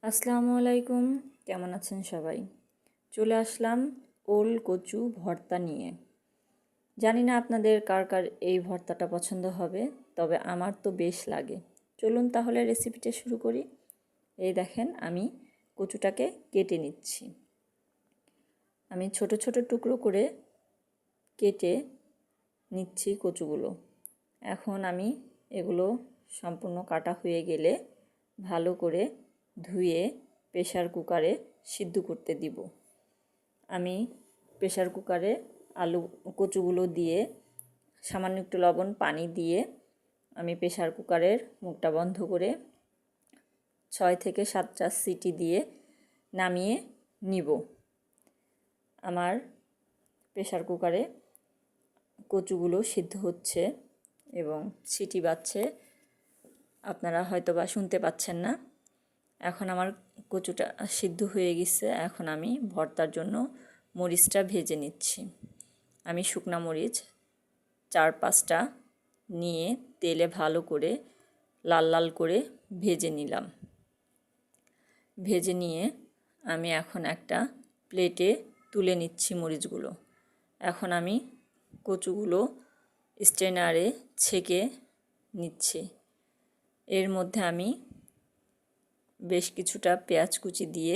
আসসালামু আলাইকুম, কেমন আছেন সবাই? চলে আসলাম ওল কচু ভর্তা নিয়ে। জানি না আপনাদের কার কার এই ভর্তাটা পছন্দ হবে, তবে আমার তো বেশ লাগে। চলুন তাহলে রেসিপিটা শুরু করি। এই দেখেন, আমি কচুটাকে কেটে নিচ্ছি। আমি ছোট ছোট টুকরো করে কেটে নিচ্ছি কচুগুলো। এখন আমি এগুলো সম্পূর্ণ কাটা হয়ে গেলে ভালো করে ধুয়ে প্রেসার কুকারে সিদ্ধ করতে দিব। আমি প্রেসার কুকারে কচুগুলো দিয়ে সামান্য একটু লবণ পানি দিয়ে আমি প্রেসার কুকারের মুখটা বন্ধ করে 6 থেকে 7টা সিটি দিয়ে নামিয়ে নিব। আমার প্রেসার কুকারে কচুগুলো সিদ্ধ হচ্ছে এবং সিটি বাজছে, আপনারা হয়তো বা শুনতে পাচ্ছেন না। এখন আমার কচুটা সিদ্ধ হয়ে গেছে। এখন আমি ভর্তার জন্য মরিচটা ভেজে নিচ্ছি। আমি শুকনা মরিচ 4-5টা নিয়ে তেলে ভালো করে লাল লাল করে ভেজে নিলাম। ভেজে নিয়ে আমি এখন একটা প্লেটে তুলে নিচ্ছি মরিচগুলো। এখন আমি কচুগুলো স্ট্রেনারে ছেঁকে নিচ্ছি। এর মধ্যে আমি বেশ কিছুটা পেঁয়াজ কুচি দিয়ে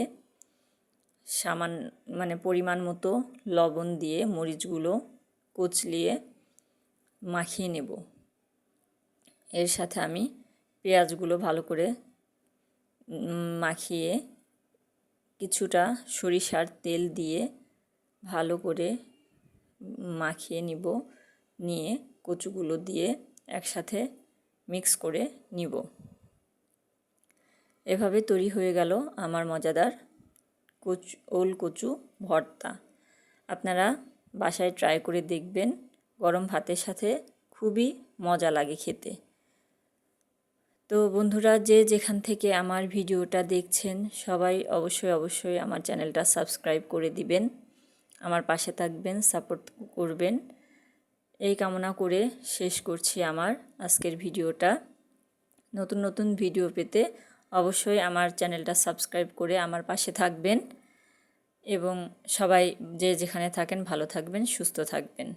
পরিমাণ মতো লবণ দিয়ে মরিচগুলো কুচলিয়ে মাখিয়ে নেব। এর সাথে আমি পেঁয়াজগুলো ভালো করে মাখিয়ে কিছুটা সরিষার তেল দিয়ে ভালো করে মাখিয়ে নিব। নিয়ে কচুগুলো দিয়ে একসাথে মিক্স করে নিব। এভাবে তৈরি হয়ে গেল আমার মজাদার ওল কচু ভর্তা। আপনারা বাসায় ট্রাই করে দেখবেন, গরম ভাতের সাথে খুবই মজা লাগে খেতে। তো বন্ধুরা, যে যেখান থেকে আমার ভিডিওটা দেখছেন সবাই অবশ্যই আমার চ্যানেলটা সাবস্ক্রাইব করে দিবেন, আমার পাশে থাকবেন, সাপোর্ট করবেন। এই কামনা করে শেষ করছি আমার আজকের ভিডিওটা। নতুন নতুন ভিডিও পেতে অবশ্যই আমার চ্যানেলটা সাবস্ক্রাইব করে আমার পাশে থাকবেন এবং সবাই যে যেখানে থাকেন ভালো থাকবেন, সুস্থ থাকবেন।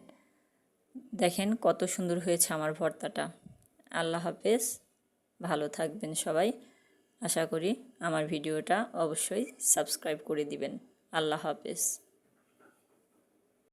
দেখেন কত সুন্দর হয়েছে আমার ভর্তাটা। আল্লাহ হাফেজ, ভালো থাকবেন সবাই। আশা করি আমার ভিডিওটা অবশ্যই সাবস্ক্রাইব করে দিবেন। আল্লাহ হাফেজ।